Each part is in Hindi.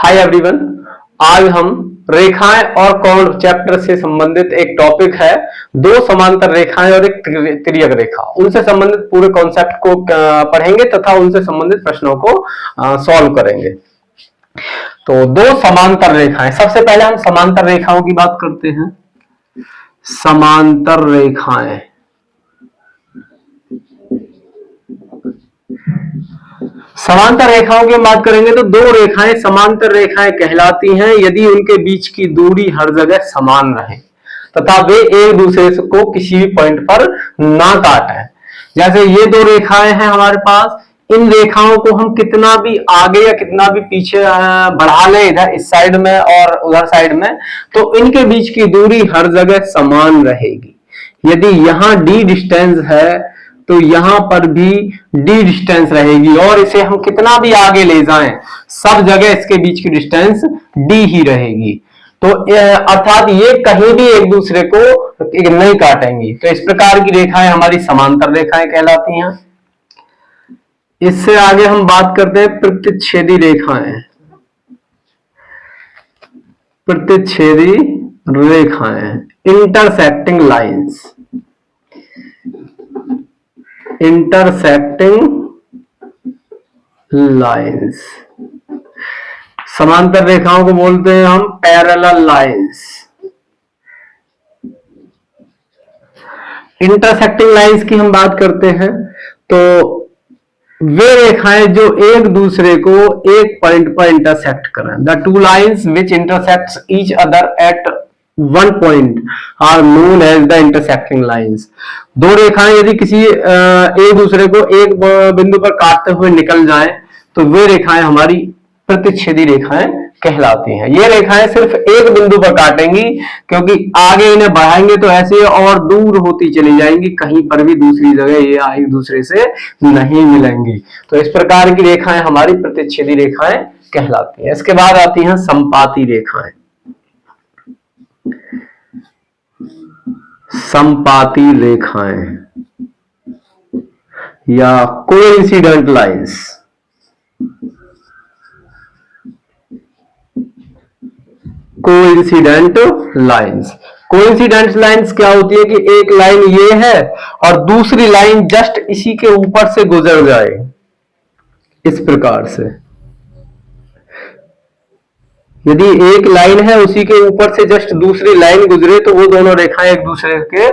हाय एवरीवन, आज हम रेखाएं और कोण चैप्टर से संबंधित एक टॉपिक है। दो समांतर रेखाएं और एक तिर्यक रेखा, उनसे संबंधित पूरे कॉन्सेप्ट को पढ़ेंगे तथा उनसे संबंधित प्रश्नों को सॉल्व करेंगे। तो दो समांतर रेखाएं, सबसे पहले हम समांतर रेखाओं की बात करते हैं। समांतर रेखाएं, समांतर रेखाओं की बात करेंगे तो दो रेखाएं समांतर रेखाएं कहलाती हैं यदि उनके बीच की दूरी हर जगह समान रहे तथा वे एक दूसरे को किसी भी पॉइंट पर ना काटें। जैसे ये दो रेखाएं हैं हमारे पास, इन रेखाओं को हम कितना भी आगे या कितना भी पीछे बढ़ा लें, इधर इस साइड में और उधर साइड में, तो इनके बीच की दूरी हर जगह समान रहेगी। यदि यहां d डिस्टेंस है तो यहां पर भी d डिस्टेंस रहेगी और इसे हम कितना भी आगे ले जाएं, सब जगह इसके बीच की डिस्टेंस d ही रहेगी। तो अर्थात ये कहीं भी एक दूसरे को नहीं काटेंगी। तो इस प्रकार की रेखाएं हमारी समांतर रेखाएं कहलाती हैं। इससे आगे हम बात करते हैं प्रतिच्छेदी रेखाएं। प्रतिच्छेदी रेखाएं, इंटरसेक्टिंग लाइंस। इंटरसेक्टिंग लाइंस, समांतर रेखाओं को बोलते हैं हम पैरेलल लाइंस। इंटरसेक्टिंग लाइंस की हम बात करते हैं तो वे रेखाएं जो एक दूसरे को एक पॉइंट पर इंटरसेक्ट करें। The two lines which intersects each other at one point are known as the intersecting lines. दो रेखाएं यदि किसी एक दूसरे को एक बिंदु पर काटते हुए निकल जाएं तो वे रेखाएं हमारी प्रतिच्छेदी रेखाएं कहलाती हैं। ये रेखाएं सिर्फ एक बिंदु पर काटेंगी क्योंकि आगे इन्हें बढ़ाएंगे तो ऐसे और दूर होती चली जाएंगी, कहीं पर भी दूसरी जगह ये एक दूसरे से नहीं मिलेंगी। तो इस प्रकार की रेखाएं हमारी प्रतिच्छेदी रेखाएं कहलाती हैं। इसके बाद आती हैं संपाती रेखाएं। संपाती रेखाएं या coincident lines. Coincident lines, coincident lines क्या होती है कि एक लाइन ये है और दूसरी लाइन जस्ट इसी के ऊपर से गुजर जाए, इस प्रकार से। यदि एक लाइन है उसी के ऊपर से जस्ट दूसरी लाइन गुजरे तो वो दोनों रेखाएं एक दूसरे के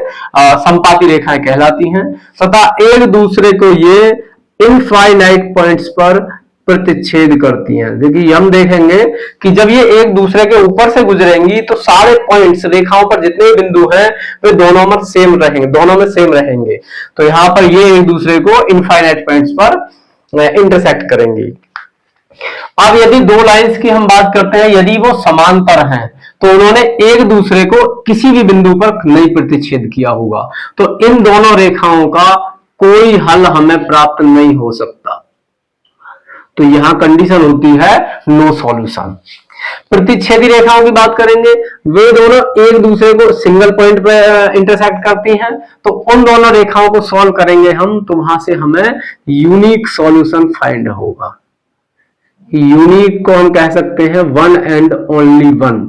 संपाती रेखाएं कहलाती हैं तथा एक दूसरे को ये इनफाइनाइट पॉइंट्स पर प्रतिच्छेद करती हैं। देखिए हम देखेंगे कि जब ये एक दूसरे के ऊपर से गुजरेंगी तो सारे पॉइंट्स, रेखाओं पर जितने बिंदु हैं वे दोनों में सेम रहेंगे, दोनों में सेम रहेंगे। तो यहां पर ये एक दूसरे को इनफाइनाइट पॉइंट्स पर इंटरसेक्ट करेंगी। अब यदि दो लाइंस की हम बात करते हैं, यदि वो समांतर हैं तो उन्होंने एक दूसरे को किसी भी बिंदु पर नहीं प्रतिच्छेद किया होगा, तो इन दोनों रेखाओं का कोई हल हमें प्राप्त नहीं हो सकता। तो यहां कंडीशन होती है नो सॉल्यूशन। प्रतिच्छेदी रेखाओं की बात करेंगे, वे दोनों एक दूसरे को सिंगल पॉइंट पर इंटरसेक्ट करती हैं, तो उन दोनों रेखाओं को सॉल्व करेंगे हम, तो वहां से हमें यूनिक सॉल्यूशन फाइंड होगा। यूनिक को हम कह सकते हैं वन एंड ओनली वन।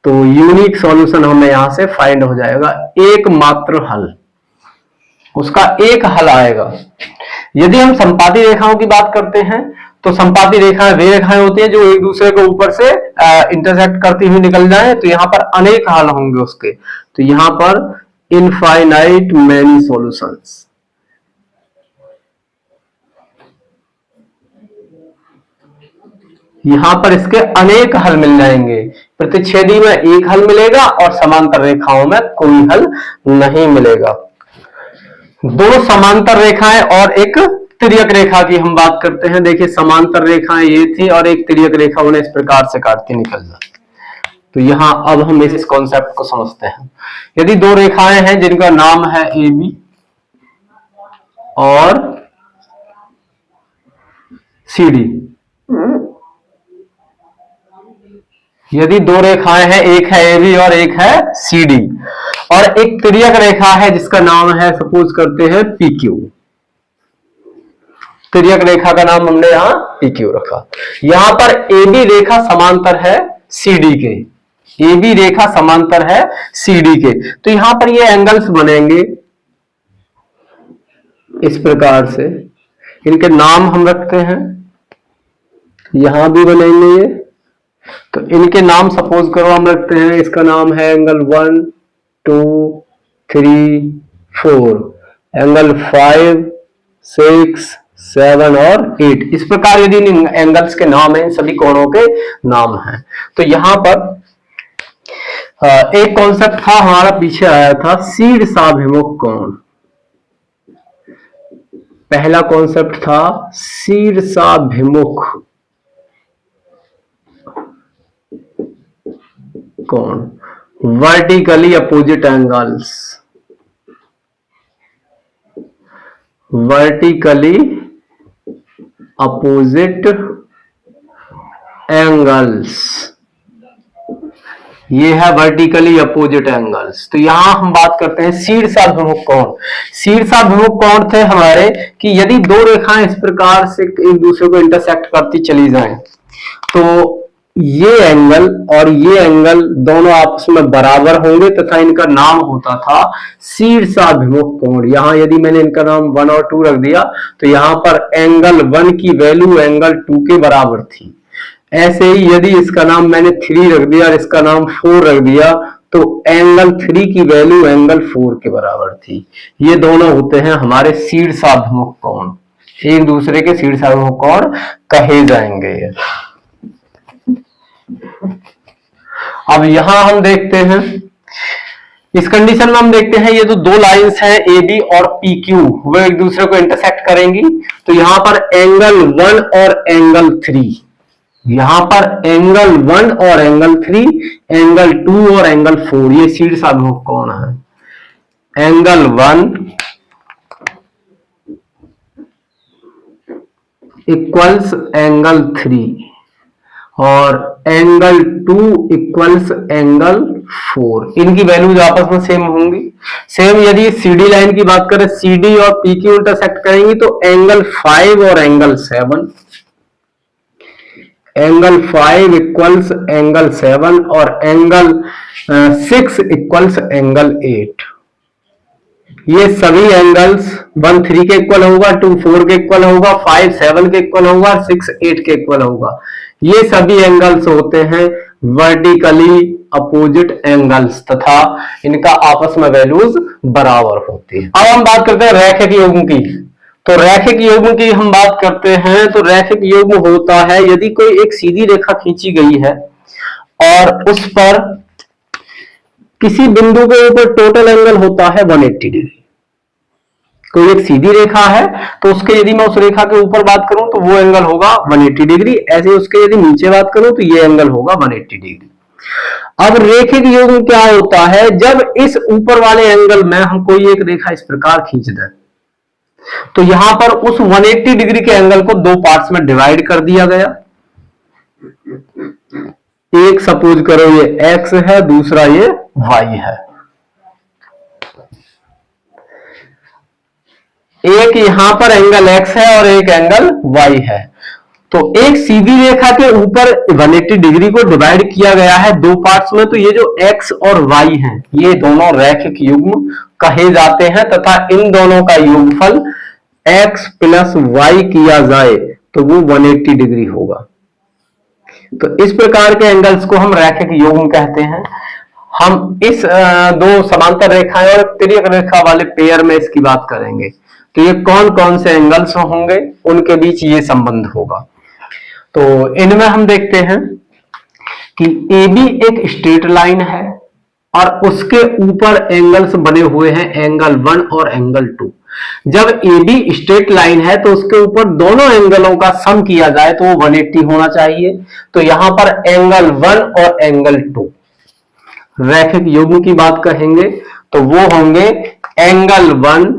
तो यूनिक सॉल्यूशन हमें यहां से फाइंड हो जाएगा, एकमात्र हल, उसका एक हल आएगा। यदि हम संपाती रेखाओं की बात करते हैं तो संपाती रेखाएं वे रेखाएं होती हैं जो एक दूसरे को ऊपर से इंटरसेक्ट करती हुई निकल जाए, तो यहां पर अनेक हल होंगे उसके। तो यहां पर इनफाइनाइट मैनी सॉल्यूशंस, यहां पर इसके अनेक हल मिल जाएंगे। प्रतिच्छेदी में एक हल मिलेगा और समांतर रेखाओं में कोई हल नहीं मिलेगा। दो समांतर रेखाएं और एक तिर्यक रेखा की हम बात करते हैं। देखिए समांतर रेखाएं ये थी और एक तिर्यक रेखा उन्हें इस प्रकार से काट के निकल जाती। तो यहां अब हम इस कॉन्सेप्ट को समझते हैं। यदि दो रेखाएं हैं जिनका नाम है ए बी और सी डी, यदि दो रेखाएं हैं, एक है ए बी और एक है सी डी, और एक तिर्यक रेखा है जिसका नाम है, सपोज करते हैं पी क्यू। तिर्यक रेखा का नाम हमने यहां PQ रखा। यहां पर AB रेखा समांतर है CD के, AB रेखा समांतर है CD के, तो यहां पर ये एंगल्स बनेंगे इस प्रकार से। इनके नाम हम रखते हैं, यहां भी बनेंगे ये, तो इनके नाम सपोज करो हम रखते हैं, इसका नाम है एंगल 1 2 3 4, एंगल 5 6 7 और 8। इस प्रकार यदि इन एंगल्स के नाम हैं, सभी कोणों के नाम हैं। तो यहां पर एक कॉन्सेप्ट था हमारा, पीछे आया था शीर्षाभिमुख कोण। पहला कॉन्सेप्ट था शीर्षाभिमुख कोण, vertically opposite angles, vertically opposite angles, ये है वर्टिकली अपोजिट एंगल्स। तो यहां हम बात करते हैं शीर्षाभिमुख कोण। शीर्षाभिमुख कोण थे हमारे कि यदि दो रेखाएं इस प्रकार से एक दूसरे को इंटरसेक्ट करती चली जाएं, तो ये एंगल और ये एंगल दोनों आपस में बराबर होंगे तथा इनका नाम होता था शीर्षाभिमुख कोण। यहां यदि मैंने इनका नाम 1 और 2 रख दिया, तो यहां पर एंगल 1 की वैल्यू एंगल 2 के बराबर थी। ऐसे ही यदि इसका नाम मैंने 3 रख दिया और इसका नाम 4 रख दिया, तो एंगल 3 की वैल्यू एंगल 4 के बराबर थी। ये दोनों होते हैं हमारे शीर्षाभिमुख कोण, एक दूसरे के शीर्षाभिमुख कोण कहे जाएंगे। अब यहां हम देखते हैं, इस कंडीशन में हम देखते हैं ये जो दो लाइंस हैं AB और PQ, वो एक दूसरे को इंटरसेक्ट करेंगी। तो यहां पर एंगल 1 और एंगल 3, यहां पर एंगल 1 और एंगल 3, एंगल 2 और एंगल 4, ये शीर्षाभिमुख कोण है। एंगल 1 इक्वल्स एंगल 3 और एंगल 2 इक्वल्स एंगल 4, इनकी वैल्यूज आपस में सेम होंगी। सेम यदि CD लाइन की बात करें, CD और PQ इंटरसेक्ट करेंगी, तो एंगल 5 और एंगल 7, एंगल 5 इक्वल्स एंगल 7 और एंगल 6 इक्वल्स एंगल 8। ये सभी एंगल्स 1 3 के इक्वल होगा, 2 4 के इक्वल होगा, 5 7 के इक्वल होगा, 6 8 के इक्वल होगा। ये सभी एंगल्स होते हैं वर्टिकली अपोजिट एंगल्स तथा इनका आपस में वैल्यूज बराबर होती है। अब हम बात करते हैं रैखिक युग्म की। तो रैखिक युग्म की हम बात करते हैं, तो रैखिक युग्म होता है यदि कोई एक सीधी रेखा खींची गई है और उस पर किसी बिंदु के ऊपर टोटल एंगल होता है 180 डिग्री। कोई एक सीधी रेखा है तो उसके यदि मैं उस रेखा के ऊपर बात करूं तो वो एंगल होगा 180 डिग्री, ऐसे उसके यदि नीचे बात करूं तो ये एंगल होगा 180 डिग्री। अब रेखिक युग्म क्या होता है, जब इस ऊपर वाले एंगल में हम कोई एक रेखा इस प्रकार खींच दें, तो यहां पर उस 180 डिग्री के एंगल को दो पार्ट्स में डिवाइड कर दिया गया। एक सपोज करो ये x है, दूसरा ये y है। एक यहां पर एंगल x है और एक एंगल y है। तो एक सीधी रेखा के ऊपर 180 डिग्री को डिवाइड किया गया है दो पार्ट्स में, तो ये जो x और y हैं, ये दोनों रैखिक युग्म कहे जाते हैं तथा इन दोनों का योगफल x प्लस y किया जाए तो वो 180 डिग्री होगा। तो इस प्रकार के एंगल्स को हम रैखिक युग्म कहते हैं। हम इस दो समांतर रेखाएं और तिर्यक रेखा वाले पेयर में इसकी बात करेंगे। तो ये कौन कौन से एंगल्स होंगे, उनके बीच ये संबंध होगा। तो इनमें हम देखते हैं कि AB एक स्ट्रेट लाइन है और उसके ऊपर एंगल्स बने हुए हैं एंगल 1 और एंगल 2। जब AB स्ट्रेट लाइन है तो उसके ऊपर दोनों एंगलों का सम किया जाए तो वो 180 होना चाहिए। तो यहां पर एंगल 1 और एंगल 2 रैखिक युग्म की बात कहेंगे तो वो होंगे angle 1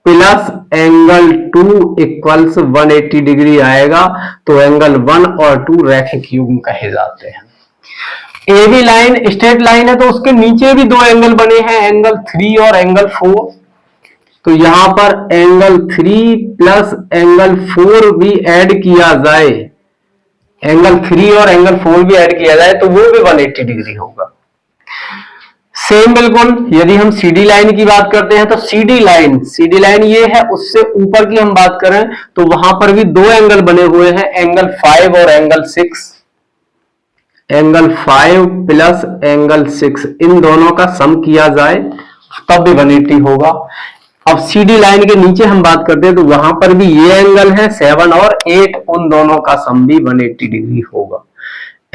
plus angle 2 equals 180 degree आएगा। तो एंगल 1 और 2 रैखिक युग्म कहे जाते हैं। AB लाइन स्ट्रेट लाइन है तो उसके नीचे भी दो एंगल बने हैं, एंगल 3 और एंगल 4। तो यहां पर एंगल 3 प्लस एंगल 4 भी ऐड किया जाए, एंगल 3 और एंगल 4 भी ऐड किया जाए तो वो भी 180 डिग्री होगा। सेम बिल्कुल यदि हम सीडी लाइन की बात करते हैं तो सीडी लाइन ये है, उससे ऊपर की हम बात करें तो वहां पर भी दो एंगल बने हुए हैं, एंगल 5 और एंगल 6। एंगल 5 प्लस एंगल 6 इन दोनों का सम किया जाए तब भी 180 होगा। अब सीडी लाइन के नीचे हम बात करते हैं तो वहां पर भी ये एंगल है 7 और 8, उन दोनों का सम भी 180 डिग्री होगा।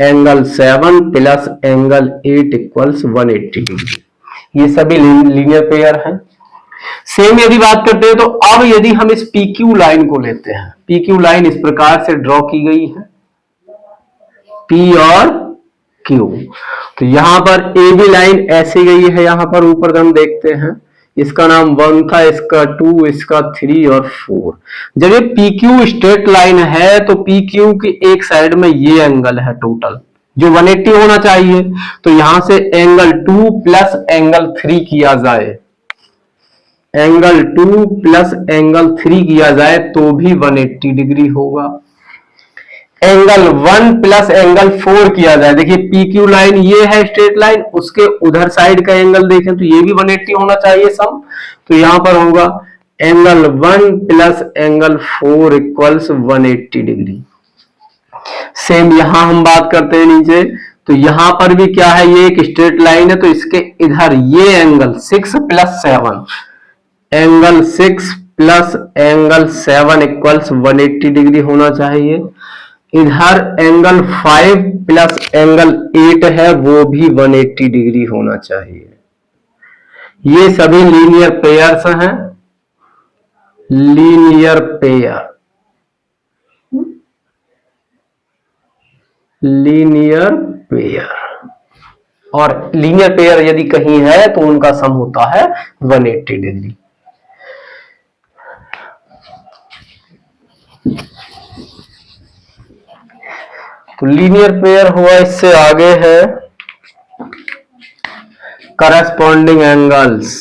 Angle 7 plus angle 8 equals 180 degree. ये सभी लीनियर पेयर हैं। सेम यदि बात करते हैं तो अब यदि हम इस PQ लाइन को लेते हैं, PQ लाइन इस प्रकार से ड्रॉ की गई है, P और Q। तो यहां पर AB लाइन ऐसे गई है, यहां पर ऊपर हम देखते हैं इसका नाम 1 था, इसका 2, इसका 3 और 4। जब ये PQ स्ट्रेट लाइन है तो PQ की एक साइड में ये एंगल है टोटल जो 180 होना चाहिए, तो यहां से एंगल 2 प्लस एंगल 3 किया जाए, एंगल 2 प्लस एंगल 3 किया जाए तो भी 180 डिग्री होगा। एंगल 1 प्लस एंगल 4 किया जाए, देखिए PQ लाइन ये है स्ट्रेट लाइन, उसके उधर साइड का एंगल देखें तो ये भी 180 होना चाहिए सम, तो यहां पर होगा angle 1 plus angle 4 equals 180 degree. Same यहां हम बात करते हैं नीचे, तो यहां पर भी क्या है, ये एक स्ट्रेट लाइन है तो इसके इधर ये angle 6 plus 7, angle 6 plus angle 7 equals 180 degree होना चाहिए। इधर एंगल 5 प्लस एंगल 8 है, वो भी 180 डिग्री होना चाहिए। ये सभी लीनियर पेयर्स हैं, लीनियर पेयर, लीनियर पेयर। और लीनियर पेयर यदि कहीं है तो उनका सम होता है 180 डिग्री। तो लीनियर पेयर हुआ, इससे आगे है करस्पॉन्डिंग एंगल्स,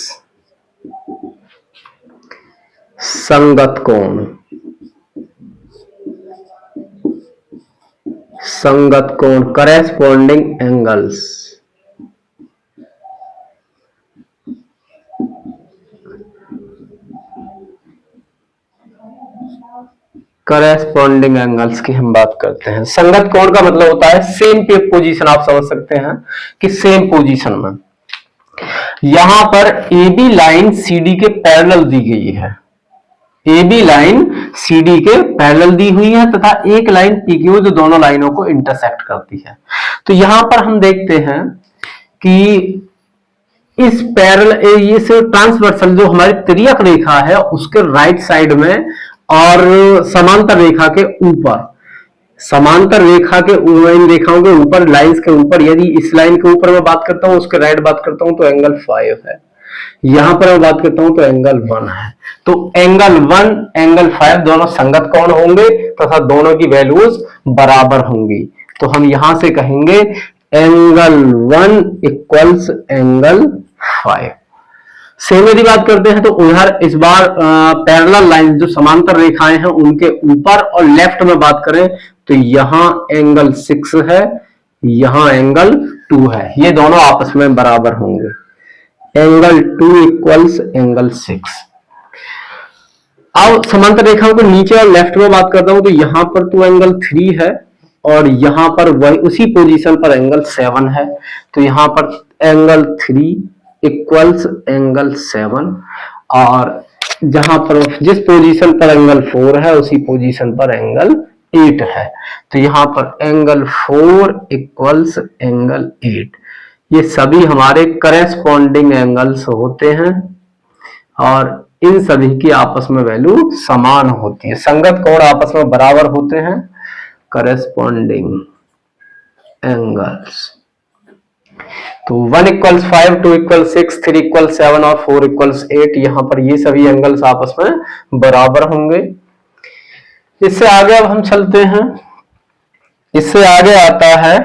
संगत कोण, संगत कोण करस्पॉन्डिंग एंगल्स। करस्पॉन्डिंग एंगल्स की हम बात करते हैं। संगत कोण का मतलब होता है सेम पे पोजीशन, आप समझ सकते हैं कि सेम पोजीशन में। यहां पर AB लाइन CD के पैरेलल दी गई है, AB लाइन CD के पैरेलल दी हुई है तथा एक लाइन PQ जो दोनों लाइनों को इंटरसेक्ट करती है। तो यहां पर हम देखते हैं कि इस पैरेलल, इस ट्रांसवर्सल जो हमारी तिर्यक रेखा है उसके राइट साइड में और समांतर रेखा के ऊपर, समांतर रेखा के इन रेखाओं के ऊपर, लाइंस के ऊपर, यदि इस लाइन के ऊपर मैं बात करता हूं, उसके राइट बात करता हूं तो एंगल 5 है, यहां पर मैं बात करता हूं तो एंगल 1 है। तो एंगल 1 एंगल 5 दोनों संगत कोण होंगे तथा दोनों की वैल्यूज बराबर होंगी। तो हम यहां से कहेंगे एंगल 1 इक्वल्स एंगल 5। सेम यदि बात करते हैं तो उधर इस बार पैरेलल लाइन जो समांतर रेखाएं हैं उनके ऊपर और लेफ्ट में बात करें तो यहां एंगल 6 है, यहां एंगल 2 है, ये दोनों आपस में बराबर होंगे। Angle 2 equals angle 6। अब समांतर रेखाओं के नीचे और लेफ्ट में बात करता हूं तो यहां पर तो एंगल 3 है और यहां पर वही उसी पोजीशन पर एंगल 7 है, तो यहां पर एंगल 3 इक्वल्स एंगल 7 और जहां पर जिस पोजीशन पर एंगल 4 है उसी पोजीशन पर एंगल 8 है, तो यहां पर एंगल 4 इक्वल्स एंगल 8। ये सभी हमारे करेस्पॉन्डिंग एंगल्स होते हैं और इन सभी की आपस में वैल्यू समान होती है, संगत कोण आपस में बराबर होते हैं। करेस्पॉन्डिंग एंगल्स, तो 1 इक्वल्स 5, 2 इक्वल्स 6, 3 इक्वल्स 7 और 4 इक्वल्स 8, यहां पर ये सभी एंगल्स आपस में बराबर होंगे। इससे आगे अब हम चलते हैं, इससे आगे आता है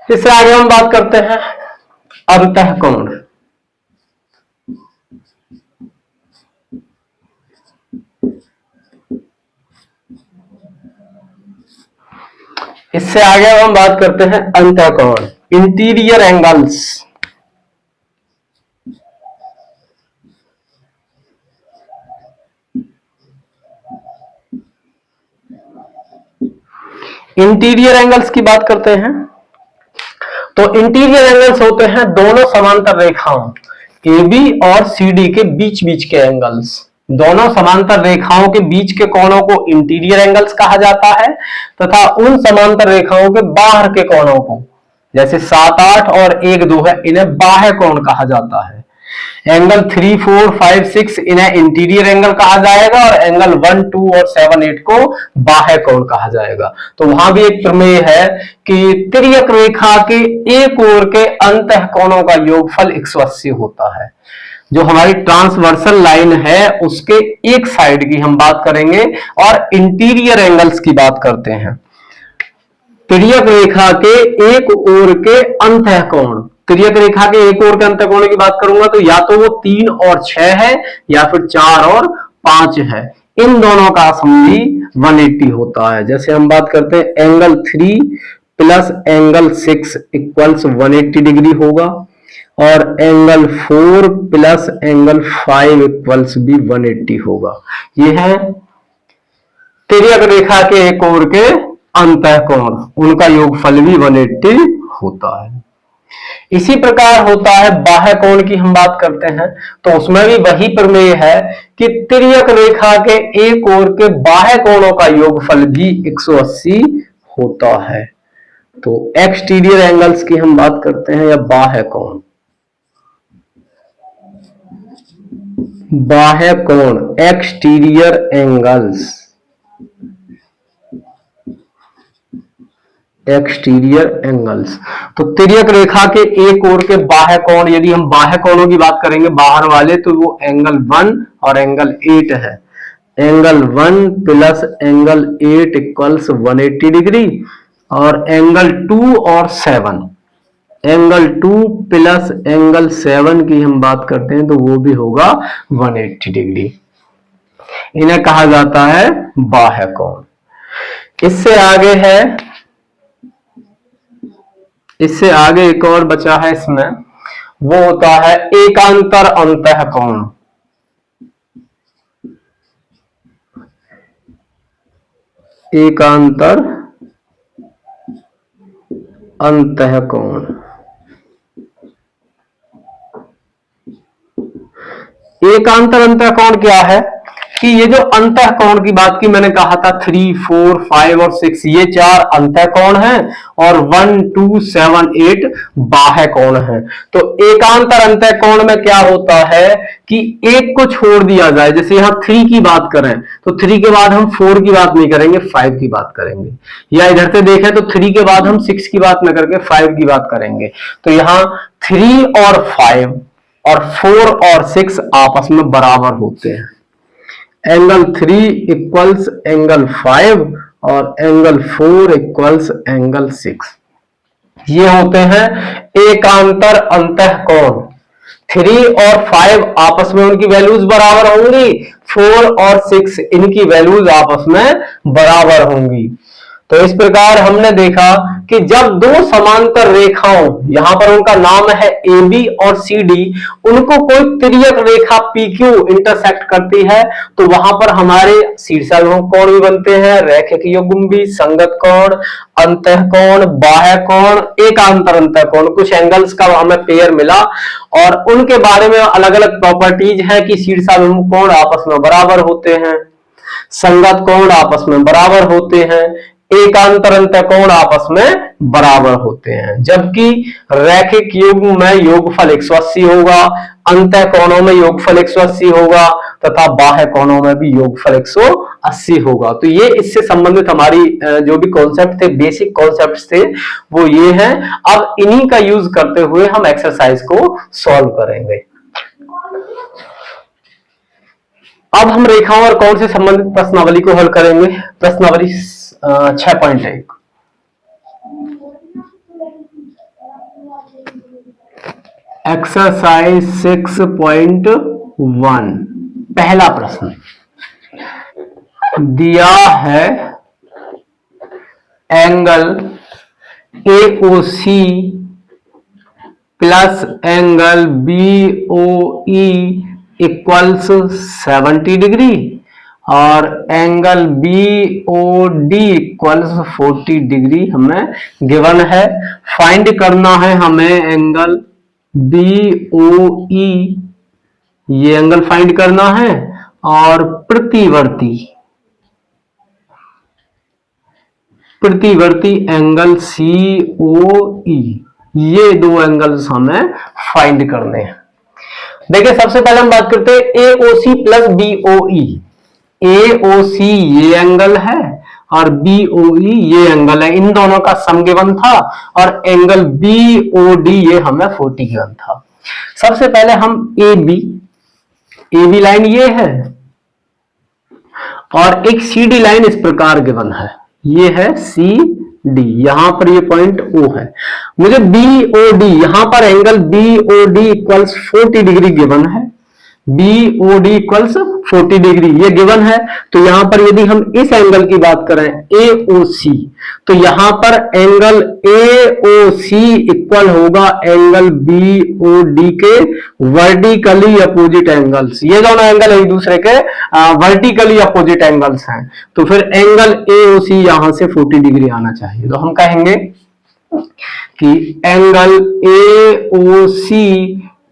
इससे आगे हम बात करते हैं अंतःकोण। इससे आगे हम बात करते हैं अंतःकोण, इंटीरियर एंगल्स। इंटीरियर एंगल्स की बात करते हैं। तो इंटीरियर एंगल्स होते हैं दोनों समांतर रेखाओं AB और CD के बीच बीच के एंगल्स। दोनों समांतर रेखाओं के बीच के कोणों को इंटीरियर एंगल्स कहा जाता है तथा उन समांतर रेखाओं के बाहर के कोणों को, जैसे 7, 8 और 1, 2 है, इन्हें बाह्य कोण कहा जाता है। एंगल 3, 4, 5, 6 इन्हें इंटीरियर एंगल कहा जाएगा और एंगल 1, 2 और 7, 8 को बाह्य कोण कहा जाएगा। तो वहां भी एक प्रमेय है कि तिर्यक रेखा के एक ओर के अंतः कोणों का योगफल 180 होता है। जो हमारी ट्रांसवर्सल लाइन है उसके एक साइड की हम बात करेंगे और इंटीरियर एंगल्स की बात करते हैं। तिर्यक रेखा के एक ओर के अंतः कोण, तिर्यक रेखा के एक ओर के अंतः कोण की बात करूंगा तो या तो वो 3 और 6 है या फिर 4 और 5 है। इन दोनों का समूह 180 होता है। जैसे हम बात करते हैं angle 3 plus angle 6 equals 180 degree होगा और एंगल 4 प्लस एंगल 5 इक्वल्स भी 180 होगा। ये है तिर्यक रेखा के एक ओर के अंतः कोण, उनका योगफल भी 180 होता है। इसी प्रकार होता है बाह्य कोण की हम बात करते हैं तो उसमें भी वही प्रमेय है कि तिर्यक रेखा के एक ओर के बाह्य कोणों का योगफल भी 180 होता है। तो एक्सटीरियर एंगल्स की हम बात करते हैं या बाह्य कोण। बाह्य कोण एक्सटीरियर एंगल्स, एक्सटीरियर एंगल्स। तो तिर्यक रेखा के एक ओर के बाह्य कोण, यदि हम बाह्य कोणों की बात करेंगे बाहर वाले, तो वो एंगल 1 और एंगल 8 है। Angle 1 plus angle 8 equals 180 degree और एंगल 2 और 7, एंगल 2 प्लस एंगल 7 की हम बात करते हैं तो वो भी होगा 180 डिग्री। इन्हें कहा जाता है बाह्य कोण। इससे आगे एक और बचा है इसमें, वो होता है एकांतर अंतः कोण। एकांतर अंतः कोण। एकांतर अंतः कोण क्या है कि ये जो अंतः कोण की बात की मैंने कहा था 3, 4, 5 और 6 ये 4 अंतः कोण हैं और 1, 2, 7, 8 बाह्य कोण हैं। तो एकांतर अंतः कोण में क्या होता है कि एक को छोड़ दिया जाए, जैसे यहां 3 की बात करें तो 3 के बाद हम 4 की बात नहीं करेंगे, 5 की बात करेंगे, या इधर से देखें तो 3 के बाद हम 6 की बात न करके 5 की बात करेंगे। तो यहां 3 और 5 और 4 और 6 आपस में बराबर होते हैं। एंगल 3 इक्वल्स एंगल 5 और एंगल 4 इक्वल्स एंगल 6। ये होते हैं एकांतर अंतः कोण। 3 और 5 आपस में उनकी वैल्यूज बराबर होंगी, 4 और 6 इनकी वैल्यूज आपस में बराबर होंगी। तो इस प्रकार हमने देखा कि जब दो समांतर रेखाओं, यहां पर उनका नाम है AB और CD, उनको कोई तिर्यक रेखा PQ इंटरसेक्ट करती है तो वहां पर हमारे शीर्षाभिमुख कोण भी बनते हैं, रैखिक युग्म भी, संगत कोण, अंतः कोण, बाह्य कोण, एकांतर अंतः कोण। कुछ एंगल्स का हमें पेयर मिला और उनके बारे में अलग अलग प्रॉपर्टीज है कि शीर्षाभिमुख कोण आपस में बराबर होते हैं, संगत कोण आपस में बराबर होते हैं, एकांतर अंतः कोण आपस में बराबर होते हैं। जबकि रैखिक युग्म में योगफल 180 होगा, अंतः कोणों में योगफल 180 होगा तथा बाह्य कोणों में भी योगफल 180 होगा। तो ये इससे संबंधित हमारी जो भी कॉन्सेप्ट थे, बेसिक कॉन्सेप्ट थे, वो ये हैं। अब इन्हीं का यूज करते हुए हम एक्सरसाइज को सॉल्व करेंगे। अब हम रेखाओं और कोण से संबंधित प्रश्नावली को हल करेंगे। प्रश्नावली 6.1। एक्सरसाइज 6.1 पहला प्रश्न दिया है angle AOC plus angle BOE equals 70 degree और एंगल BOD इक्वल्स 40 डिग्री हमें गिवन है। फाइंड करना है हमें एंगल BOE, ये एंगल फाइंड करना है, और प्रतिवर्ती एंगल COE, ये दो एंगल्स हमें फाइंड करने हैं। देखिए सबसे पहले हम बात करते हैं AOC प्लस BOE। AOC ये एंगल है और BOE ये एंगल है, इन दोनों का सम गिवन था, और एंगल BOD ये हमें 40 गिवन था। सबसे पहले हम AB लाइन ये है और एक CD लाइन इस प्रकार गिवन है, ये है CD, यहां पर ये पॉइंट O है। मुझे BOD, यहां पर angle BOD equals 40 degree given है, BOD इक्वल्स 40 डिग्री ये गिवन है। तो यहां पर यदि हम इस एंगल की बात करें AOC, तो यहां पर एंगल AOC इक्वल होगा एंगल BOD के वर्टिकली अपोजिट एंगल्स। ये दोनों एंगल एक दूसरे के वर्टिकली अपोजिट एंगल्स हैं, तो फिर एंगल AOC यहां से 40 डिग्री आना चाहिए। तो हम कहेंगे कि एंगल AOC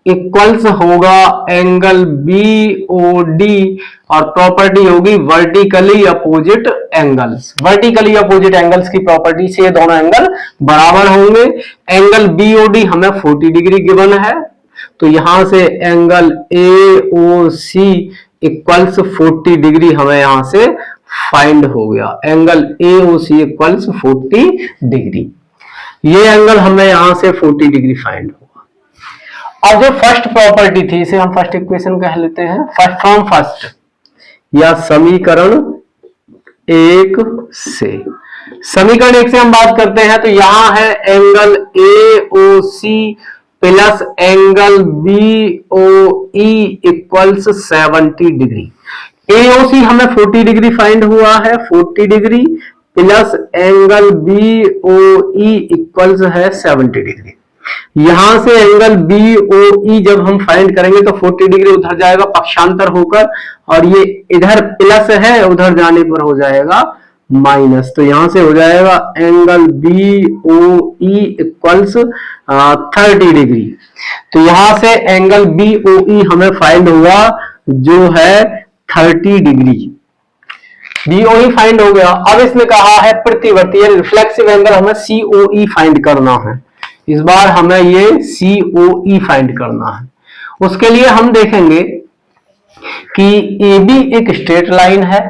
इक्वल्स होगा एंगल BOD और प्रॉपर्टी होगी vertically opposite angles. Vertically opposite angles की प्रॉपर्टी से ये दोनों एंगल बराबर होंगे। एंगल BOD हमें 40 डिग्री गिवन है, तो यहां से एंगल AOC इक्वल्स 40 डिग्री हमें यहां से फाइंड हो गया। एंगल AOC इक्वल्स 40 डिग्री, ये एंगल हमें यहां से 40 डिग्री फाइंड होगा। अब जो फर्स्ट प्रॉपर्टी थी इसे हम फर्स्ट इक्वेशन कह लेते हैं, फ्रॉम फर्स्ट या समीकरण 1 से। समीकरण 1 से हम बात करते हैं तो यहां है angle AOC plus angle BOE equals 70 degree. AOC हमें 40 डिग्री फाइंड हुआ है, 40 degree plus angle BOE equals है 70 डिग्री। यहां से एंगल BOE जब हम फाइंड करेंगे तो 40 डिग्री उधर जाएगा पक्षांतर होकर, और ये इधर प्लस है उधर जाने पर हो जाएगा माइनस। तो यहां से हो जाएगा एंगल BOE इक्वल्स 30 डिग्री। तो यहां से एंगल BOE हमें फाइंड हुआ जो है 30 डिग्री। BOE फाइंड हो गया। अब इसने कहा है प्रतिवर्ती रिफ्लेक्सिव एंगल हमें COE फाइंड करना है। इस बार हमें ये COE फाइंड करना है। उसके लिए हम देखेंगे कि AB एक स्ट्रेट लाइन है,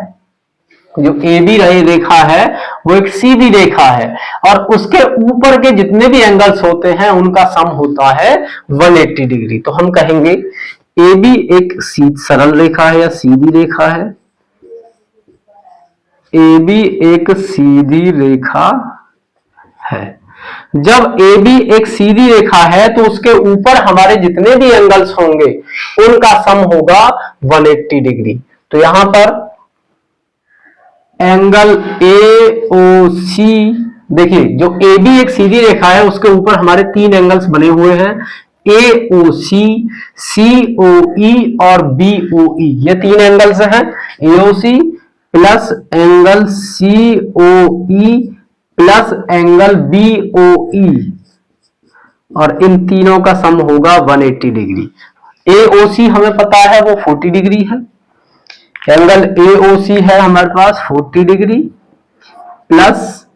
जो AB रेखा है वो एक सीधी रेखा है, और उसके ऊपर के जितने भी एंगल्स होते हैं उनका सम होता है 180 डिग्री। तो हम कहेंगे AB एक सरल रेखा है या सीधी रेखा है, AB एक सीधी रेखा है। जब AB एक सीधी रेखा है तो उसके ऊपर हमारे जितने भी एंगल्स होंगे उनका सम होगा 180 डिग्री। तो यहां पर एंगल AOC, देखिए जो AB एक सीधी रेखा है उसके ऊपर हमारे 3 एंगल्स बने हुए हैं, AOC, COE और BOE। ये 3 एंगल्स हैं, AOC plus angle COE plus angle BOE, और इन तीनों का सम होगा 180 डिग्री। AOC हमें पता है वो 40 डिग्री है, एंगल AOC है हमारे पास 40 degree, plus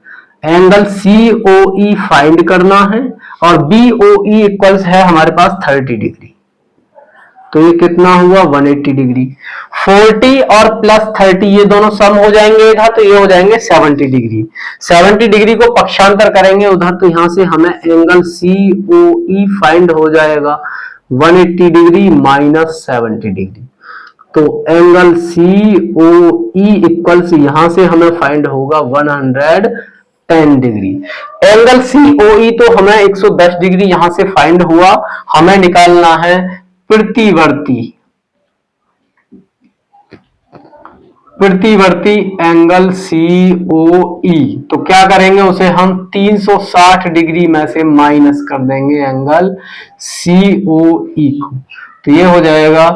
angle COE find करना है, और BOE इक्वल्स है हमारे पास 30 डिग्री। तो ये कितना हुआ 180 डिग्री। 40 और प्लस 30 ये दोनों सम हो जाएंगे इधर, तो ये हो जाएंगे 70 डिग्री। 70 डिग्री को पक्षांतर करेंगे उधर, तो यहां से हमें एंगल COE फाइंड हो जाएगा 180 डिग्री माइनस 70 डिग्री। तो एंगल COE इक्वल्स यहां से हमें फाइंड होगा 10 डिग्री। एंगल COE तो हमें 110 डिग्री यहां से फाइंड हुआ, हमें निकालना है प्रतिवर्ती एंगल COE। तो क्या करेंगे, उसे हम 360 डिग्री में से माइनस कर देंगे एंगल COE को। तो ये हो जाएगा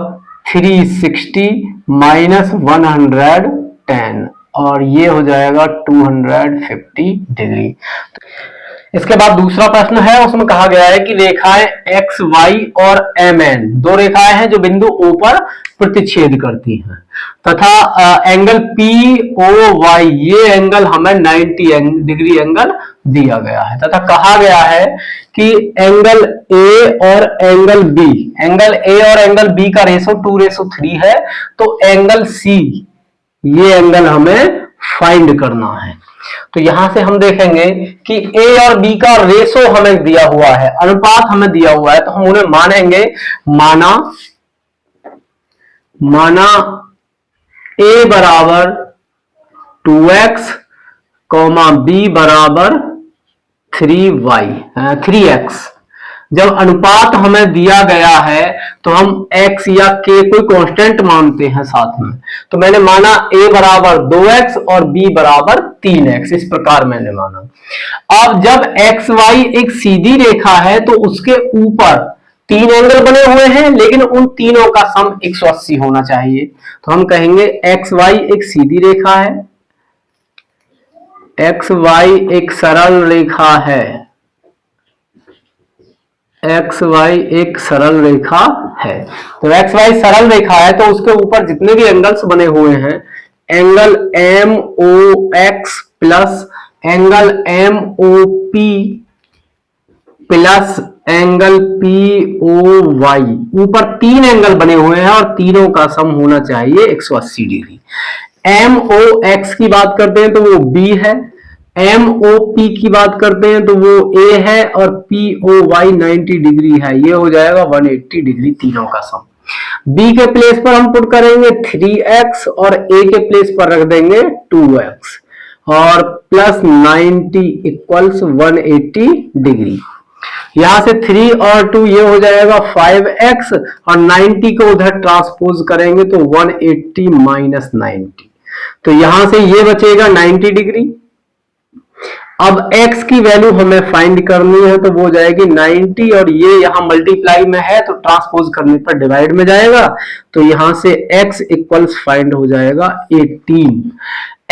360 माइनस 110 और ये हो जाएगा 250 डिग्री। इसके बाद दूसरा प्रश्न है, उसमें कहा गया है कि रेखाएं एक्स वाई और MN दो रेखाएं हैं जो बिंदु O पर प्रतिच्छेद करती हैं तथा एंगल POY ये एंगल हमें 90 डिग्री एंगल दिया गया है तथा कहा गया है कि एंगल A और एंगल B का रेशो 2:3 है, तो एंगल C ये एंगल हमें फाइंड करना है। तो यहां से हम देखेंगे कि A और B का रेशो हमें दिया हुआ है, अनुपात हमें दिया हुआ है, तो हम उन्हें मानेंगे। माना A बराबर 2x, B बराबर 3x। जब अनुपात हमें दिया गया है तो हम x या k कोई कांस्टेंट मानते हैं साथ में। तो मैंने माना a बराबर 2x और b बराबर 3x, इस प्रकार मैंने माना। अब जब xy एक सीधी रेखा है तो उसके ऊपर 3 एंगल बने हुए हैं, लेकिन उन तीनों का सम 180 होना चाहिए। तो हम कहेंगे xy एक सीधी रेखा है, xy एक सरल रेखा है, XY एक सरल रेखा है। तो XY सरल रेखा है तो उसके ऊपर जितने भी एंगल्स बने हुए हैं, angle MOX plus angle MOP plus angle POY, ऊपर 3 एंगल बने हुए हैं और तीनों का सम होना चाहिए 180 डिग्री। MOX की बात करते हैं तो वो B है, MOP की बात करते हैं तो वो A है और POY 90 डिग्री है, ये हो जाएगा 180 डिग्री तीनों का सम। B के प्लेस पर हम पुट करेंगे 3x और A के प्लेस पर रख देंगे 2x और प्लस 90 इक्वल्स 180 डिग्री। यहां से 3 और 2 ये हो जाएगा 5x और 90 को उधर ट्रांसपोज करेंगे तो 180 माइनस 90, तो यहां से ये बचेगा 90 डिग्री। अब x की वैल्यू हमें फाइंड करनी है तो वो हो जाएगी 90 और ये यहां मल्टीप्लाई में है तो ट्रांसपोज करने पर डिवाइड में जाएगा, तो यहां से x इक्वल्स फाइंड हो जाएगा 18।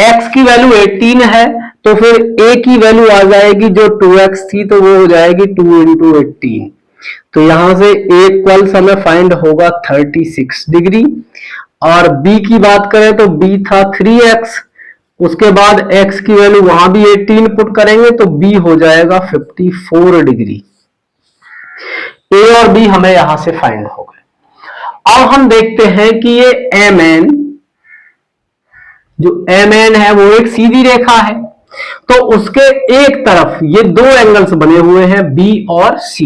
x की वैल्यू 18 है तो फिर a की वैल्यू आ जाएगी जो 2x थी, तो वो हो जाएगी 2 इंटू 18। तो यहां से a इक्वल्स हमें फाइंड होगा 36 डिग्री और b की बात करें तो b था 3x, उसके बाद x की वैल्यू वहां भी 18 पुट करेंगे तो b हो जाएगा 54 डिग्री। a और b हमें यहां से फाइंड हो गए। अब हम देखते हैं कि ये MN है वो एक सीधी रेखा है, तो उसके एक तरफ ये 2 एंगल्स बने हुए हैं B और C।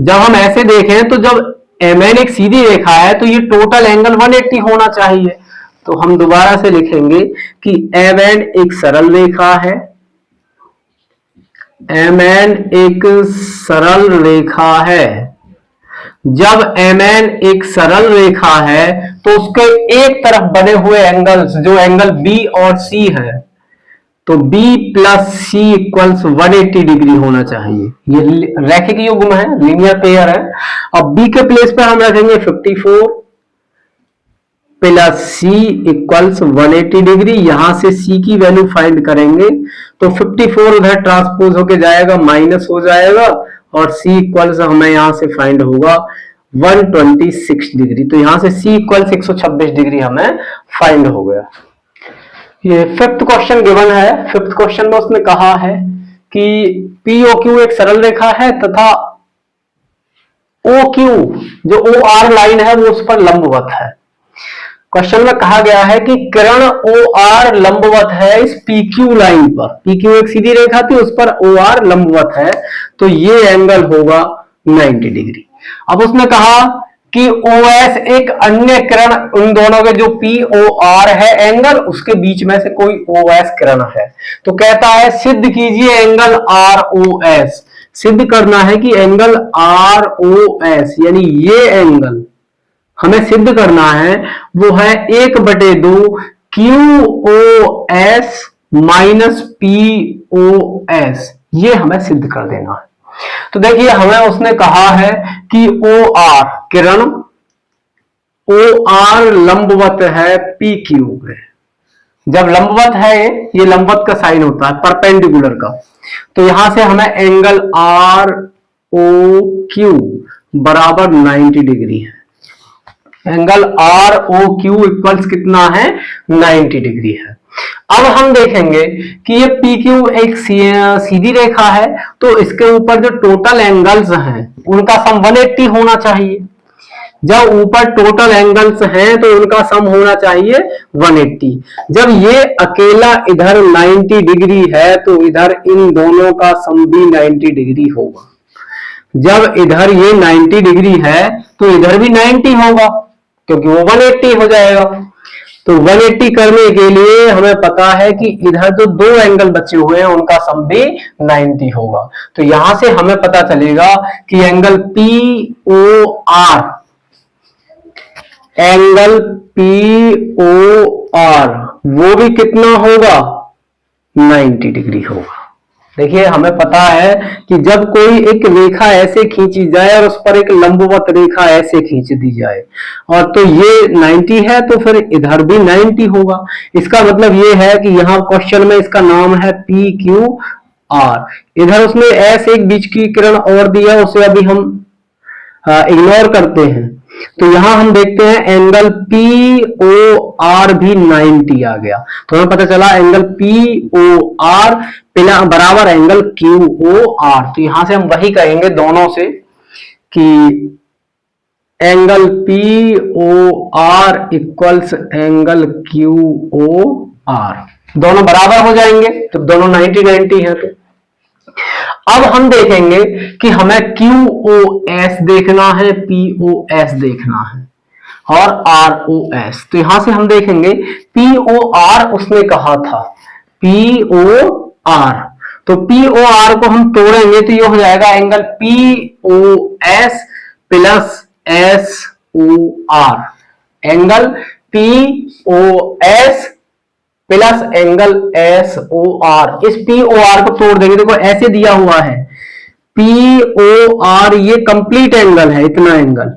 जब हम ऐसे देखें तो जब MN एक सीधी रेखा है तो ये टोटल एंगल 180 होना चाहिए। तो हम दोबारा से लिखेंगे कि MN एक सरल रेखा है, MN एक सरल रेखा है। जब MN एक सरल रेखा है तो उसके एक तरफ बने हुए एंगल्स जो एंगल B और C है, तो B plus C equals 180 degree होना चाहिए। ये रैखिक युग्म है, लीनियर पेयर है। अब B के प्लेस पर हम रखेंगे 54 प्लस C इक्वल्स 180 डिग्री। यहां से C की वैल्यू फाइंड करेंगे तो 54 उधर ट्रांसपोज होके जाएगा, माइनस हो जाएगा और C इक्वल्स हमें यहां से फाइंड होगा 126 डिग्री। तो यहां से C इक्वल्स 126 डिग्री हमें फाइंड हो गया। ये 5th क्वेश्चन गिवन है। 5th क्वेश्चन में उसने कहा है कि POQ एक सरल रेखा है तथा OQ जो OR लाइन है वो उस पर लंबवत है। क्वेश्चन में कहा गया है कि किरण OR लंबवत है इस PQ लाइन पर। PQ एक सीधी रेखा थी, उस पर OR लंबवत है, तो ये एंगल होगा 90 डिग्री। अब उसने कहा कि OS एक अन्य किरण, उन दोनों के जो POR है एंगल, उसके बीच में से कोई OS किरण है। तो कहता है सिद्ध कीजिए एंगल ROS। सिद्ध करना है कि एंगल ROS यानी ये एंगल हमें सिद्ध करना है, वो है 1/2 QOS माइनस POS, ये हमें सिद्ध कर देना है। तो देखिए हमें उसने कहा है कि OR किरण, OR लंबवत है PQ में। जब लंबवत है, ये लंबवत का साइन होता है परपेंडिकुलर का, तो यहां से हमें एंगल ROQ बराबर 90 डिग्री है। एंगल ROQ इक्वल्स कितना है, 90 डिग्री है। अब हम देखेंगे कि ये PQ एक सीधी रेखा है, तो इसके ऊपर जो टोटल एंगल्स हैं उनका सम 180 होना चाहिए। जब ऊपर टोटल एंगल्स हैं तो उनका सम होना चाहिए 180। जब ये अकेला इधर 90 डिग्री है तो इधर इन दोनों का सम भी 90 डिग्री होगा। जब इधर ये 90 डिग्री है तो इधर भी 90 होगा, क्योंकि वो 180 हो जाएगा। तो 180 करने के लिए हमें पता है कि इधर जो दो एंगल बचे हुए हैं उनका सम भी 90 होगा। तो यहां से हमें पता चलेगा कि एंगल POR, एंगल POR वो भी कितना होगा, 90 डिग्री होगा। देखिए हमें पता है कि जब कोई एक रेखा ऐसे खींची जाए और उस पर एक लंबवत रेखा ऐसे खींच दी जाए, और तो ये 90 है तो फिर इधर भी 90 होगा। इसका मतलब ये है कि यहाँ क्वेश्चन में इसका नाम है PQR। इधर उसने ऐसे एक बीच की किरण और दिया, उसे अभी हम इग्नोर करते हैं। तो यहां हम देखते हैं एंगल POR भी 90 आ गया। तो हमें पता चला एंगल POR बराबर एंगल QOR। तो यहां से हम वही कहेंगे दोनों से कि angle POR equals angle QOR, दोनों बराबर हो जाएंगे। तो दोनों 90-90 है। तो अब हम देखेंगे कि हमें QOS देखना है, POS देखना है और ROS। तो यहां से हम देखेंगे POR उसने कहा था POR, तो POR को हम तोड़ेंगे तो ये हो जाएगा angle POS plus SOR, angle POS plus angle SOR। इस POR को तोड़ देंगे, देखो ऐसे दिया हुआ है POR, ये कंप्लीट एंगल है, इतना एंगल,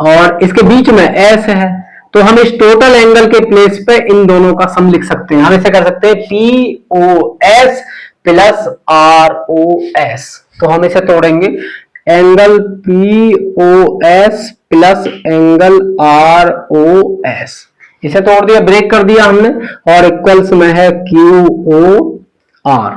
और इसके बीच में S है। तो हम इस टोटल एंगल के प्लेस पे इन दोनों का सम लिख सकते हैं। हम इसे कर सकते हैं POS प्लस ROS। तो हम इसे तोड़ेंगे, angle POS plus angle ROS, इसे तोड़ दिया, ब्रेक कर दिया हमने, और इक्वल्स में है QOR।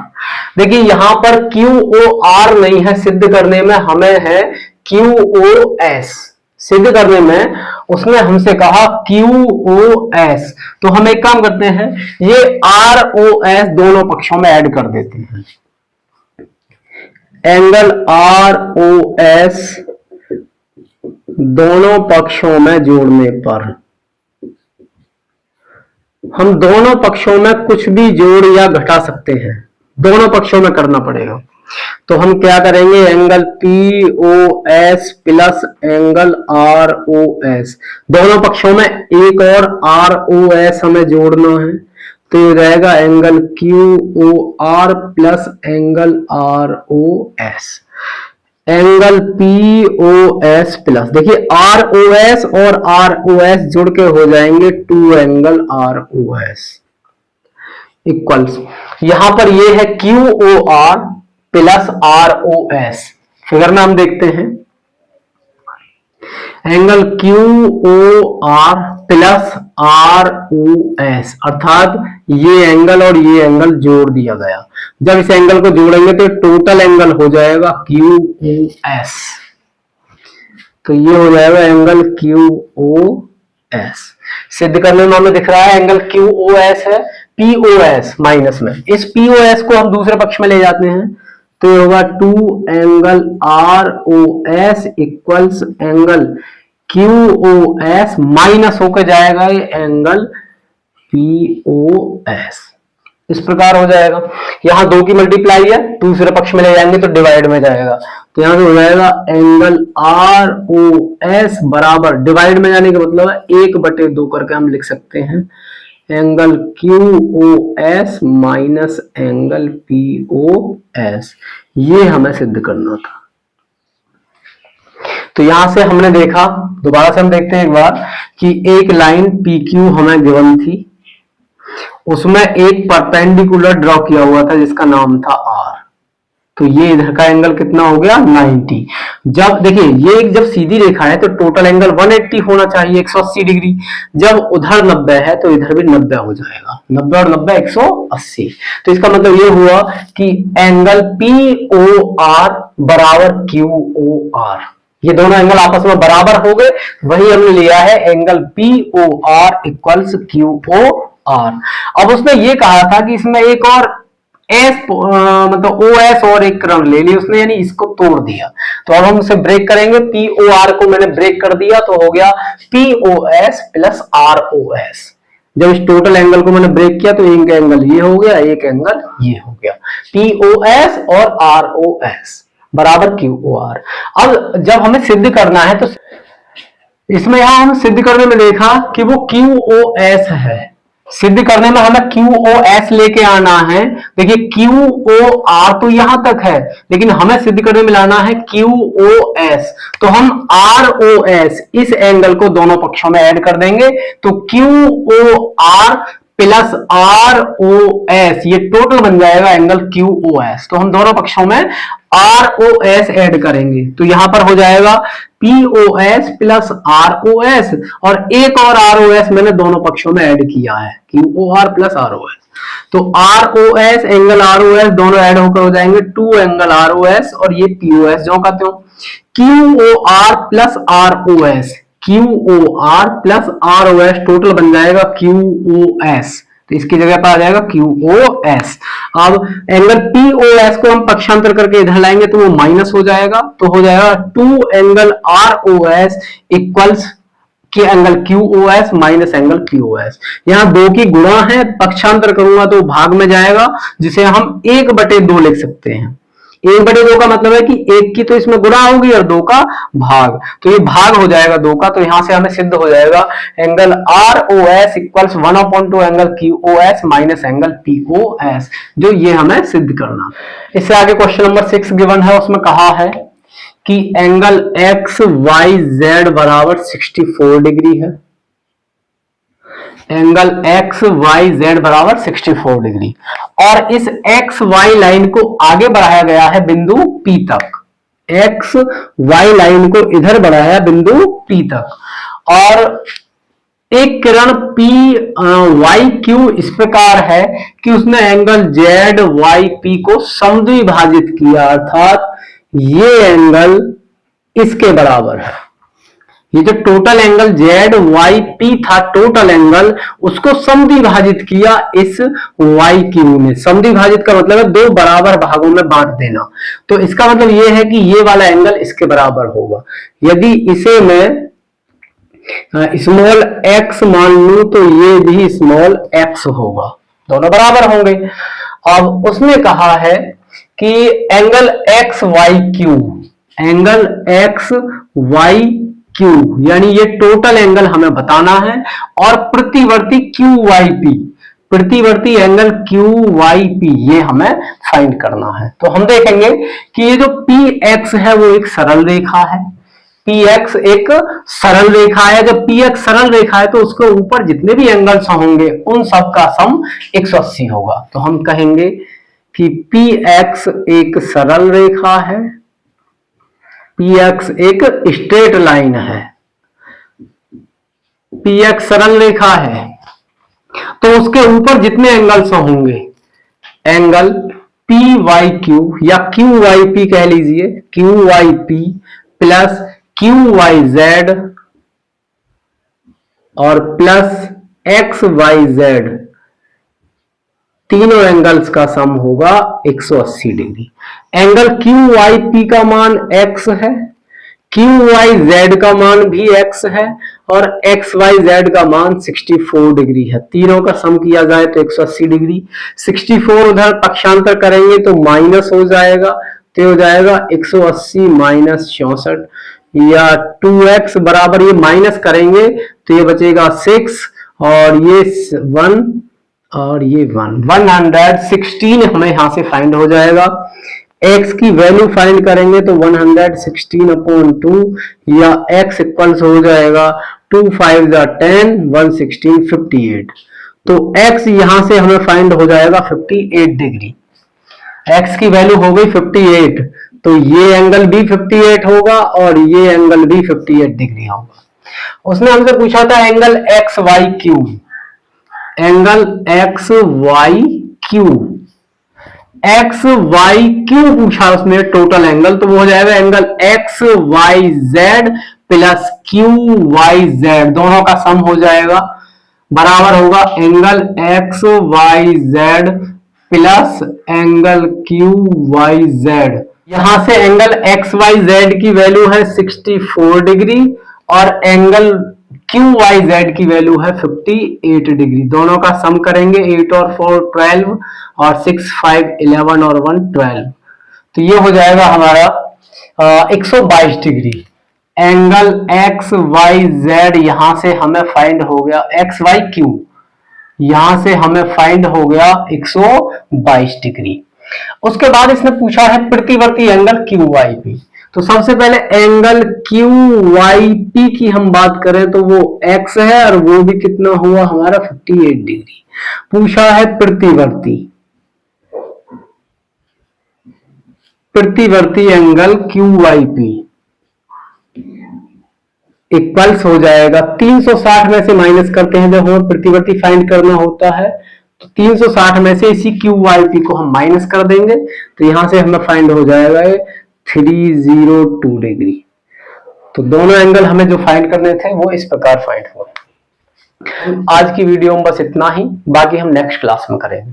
देखिए यहां पर QOR नहीं है सिद्ध करने में, हमें है QOS सिद्ध करने में। उसने हमसे कहा QOS, तो हम एक काम करते हैं, ये ROS दोनों पक्षों में ऐड कर देते हैं। एंगल ROS दोनों पक्षों में जोड़ने पर हम दोनों पक्षों में कुछ भी जोड़ या घटा सकते हैं, दोनों पक्षों में करना पड़ेगा। तो हम क्या करेंगे, angle POS plus angle ROS, दोनों पक्षों में एक और ROS हमें जोड़ना है, तो ये रहेगा angle QOR plus angle ROS, angle POS plus, देखिए ROS और ROS जुड़ के हो जाएंगे 2 एंगल ROS इक्वल्स, यहां पर ये है QOR प्लस ROS। फिगर में हम देखते हैं एंगल QOR प्लस ROS, अर्थात ये एंगल और ये एंगल जोड़ दिया गया। जब इस एंगल को जोड़ेंगे तो टोटल एंगल हो जाएगा QOS, तो ये हो जाएगा एंगल QOS। सिद्ध करने में हमें दिख रहा है एंगल QOS है, POS माइनस में, इस POS को हम दूसरे पक्ष में ले जाते हैं, तो ये होगा 2 angle R O S equals angle Q O S minus होकर जाएगा ये एंगल पी ओ एस। इस प्रकार हो जाएगा। यहां 2 की मल्टीप्लाई है, दूसरे पक्ष में ले जाएंगे तो डिवाइड में जाएगा, तो यहां से हो जाएगा एंगल आर ओ एस बराबर, डिवाइड में जाने का मतलब है 1/2 करके हम लिख सकते हैं, angle Q O S minus angle P O S. ये हमें सिद्ध करना था। तो यहां से हमने देखा, दोबारा से हम देखते हैं एक बार, कि एक लाइन पी क्यू हमें गिवन थी, उसमें एक परपेंडिकुलर ड्रॉ किया हुआ था जिसका नाम था आर। तो ये इधर का एंगल कितना हो गया 90। जब देखिए ये जब सीधी रेखा है तो टोटल एंगल 180 होना चाहिए, 180 डिग्री। जब उधर 90 है तो इधर भी 90 हो जाएगा, 90 और 90 180। तो इसका मतलब ये हुआ कि एंगल पी ओ आर बराबर क्यू ओ आर, ये दोनों एंगल आपस में बराबर हो गए, वही हमने लिया है angle P O R equals Q O R. अब उसने ये कहा था कि इसमें एक और एस मतलब ओ एस और एक क्रम ले लिया उसने, यानी इसको तोड़ दिया। तो अब हम उसे ब्रेक करेंगे, पी ओ आर को मैंने ब्रेक कर दिया तो हो गया P O S plus R O S. जब इस टोटल एंगल को मैंने ब्रेक किया तो एक एंगल ये हो गया, एक एंगल ये हो गया, पी ओ एस और आर ओ एस बराबर क्यू ओ आर। अब जब हमें सिद्ध करना है तो इसमें यहां हम सिद्ध करने में देखा कि वो क्यू ओ एस है, सिद्ध करने में हमें क्यू ओ एस लेके आना है। देखिए क्यू ओ आर तो यहां तक है, लेकिन हमें सिद्ध करने में लाना है क्यू ओ एस। तो हम आर ओ एस इस एंगल को दोनों पक्षों में ऐड कर देंगे, तो Q O R plus R O S ये टोटल बन जाएगा एंगल क्यू ओ एस। तो हम दोनों पक्षों में आर ओ एस ऐड करेंगे, तो यहां पर हो जाएगा P O S plus R O S, और एक और आर ओ एस मैंने दोनों पक्षों में ऐड किया है, Q O R plus R O S. तो R O S angle R O S दोनों ऐड होकर हो जाएंगे 2 एंगल आर ओ एस, और ये पी ओ एस जो कहते हो Q O R plus R O S, Q O R plus R O S total बन जाएगा क्यू ओ एस। तो इसकी जगह पर आ जाएगा क्यू ओ एस। अब एंगल पी ओ एस को हम पक्षांतर करके इधर लाएंगे तो वो माइनस हो जाएगा, तो हो जाएगा 2 angle R O S equals के angle Q O S minus angle Q O S. यहां 2 की गुणा है, पक्षांतर करूंगा तो भाग में जाएगा, जिसे हम 1/2 लिख सकते हैं। 1/2 का मतलब है कि 1 की तो इसमें गुणा होगी और 2 का भाग, तो ये भाग हो जाएगा 2 का। तो यहां से हमें सिद्ध हो जाएगा angle R O S equals 1/2 angle Q O S minus angle P O S, जो ये हमें सिद्ध करना। इससे आगे क्वेश्चन नंबर 6 गिवन है, उसमें कहा है कि एंगल एक्स वाई जेड बराबर 64 डिग्री है, एंगल एक्स वाई जेड बराबर 64 डिग्री, और इस एक्स वाई लाइन को आगे बढ़ाया गया है बिंदु P तक, एक्स वाई लाइन को इधर बढ़ाया बिंदु P तक, और एक किरण P वाई क्यू इस प्रकार है कि उसने एंगल जेड वाई पी को समद्विभाजित किया, अर्थात ये एंगल इसके बराबर है। ये जो total angle Z Y P था, टोटल एंगल उसको समद्विभाजित किया इस वाई क्यू ने। समद्विभाजित का मतलब है 2 बराबर भागों में बांट देना, तो इसका मतलब ये है कि ये वाला एंगल इसके बराबर होगा। यदि इसे मैं स्मॉल एक्स मान लू तो ये भी स्मॉल एक्स होगा, दोनों बराबर होंगे। अब उसने कहा है कि angle X Y Q, angle X Y Q यानी ये टोटल एंगल हमें बताना है, और प्रतिवर्ती क्यू वाई पी, प्रतिवर्ती एंगल क्यू वाई पी ये हमें फाइंड करना है। तो हम देखेंगे कि ये जो पी एक्स है वो एक सरल रेखा है, पी एक्स एक सरल रेखा है। जब पी एक्स सरल रेखा है तो उसके ऊपर जितने भी एंगल्स होंगे उन सब का सम 180 होगा। तो हम कहेंगे कि पी एक्स एक सरल रेखा है, पी एक्स एक स्ट्रेट लाइन है, पी एक्स सरल रेखा है, तो उसके ऊपर जितने एंगल्स होंगे, एंगल पी वाई क्यू या क्यू वाई पी कह लीजिए, Q Y P plus Q Y Z और प्लस एक्स वाई जेड, तीनों एंगल्स का सम होगा 180 degree. Angle Q Y P का मान x है, क्यू वाई जेड का मान भी x है और एक्स वाई जेड का मान 64 डिग्री है। तीनों का सम किया जाए तो 180 डिग्री। 64 उधर पक्षांतर करेंगे तो माइनस हो जाएगा, तो हो जाएगा 180 माइनस 64 या 2x बराबर, ये माइनस करेंगे तो ये बचेगा 6 और ये 1 और ये 116 हमें यहां से फाइंड हो जाएगा। x की वैल्यू फाइंड करेंगे तो 116/2 या x इक्वल्स हो जाएगा 2 5 10 116 58। तो x यहां से हमें फाइंड हो जाएगा 58 डिग्री। x की वैल्यू हो गई 58, तो ये एंगल भी 58 होगा और ये एंगल भी 58 डिग्री होगा। उसने हमसे पूछा था angle X Y Q, angle X Y Q, X Y Q पूछा उसने टोटल एंगल, तो वो हो जाएगा angle X Y Z plus Q Y Z, दोनों का सम हो जाएगा बराबर होगा angle X Y Z plus angle Q Y Z. यहां से एंगल एक्स वाई जेड की वैल्यू है 64 डिग्री और एंगल क्यू वाई जेड की वैल्यू है 58 डिग्री। दोनों का सम करेंगे 8 और 4 12 और 6 5 11 और 1 12, तो ये हो जाएगा हमारा 122 degree. Angle X Y Z यहां से हमें फाइंड हो गया, एक्स वाई क्यू यहां से हमें फाइंड हो गया 122 डिग्री। उसके बाद इसने पूछा है प्रतिवर्ती एंगल क्यू वाई पी। तो सबसे पहले एंगल क्यू वाई पी की हम बात करें तो वो x है और वो भी कितना हुआ हमारा 58 डिग्री। पूछा है प्रतिवर्ती angle Q Y P equals हो जाएगा 360 में से माइनस करते हैं जब हमें प्रतिवर्ती फाइंड करना होता है, तो 360 में से इसी क्यू वाई पी को हम माइनस कर देंगे तो यहां से हमें फाइंड हो जाएगा 302 डिग्री। तो दोनों एंगल हमें जो फाइंड करने थे वो इस प्रकार फाइंड हुए। आज की वीडियो में बस इतना ही, बाकी हम नेक्स्ट क्लास में करेंगे।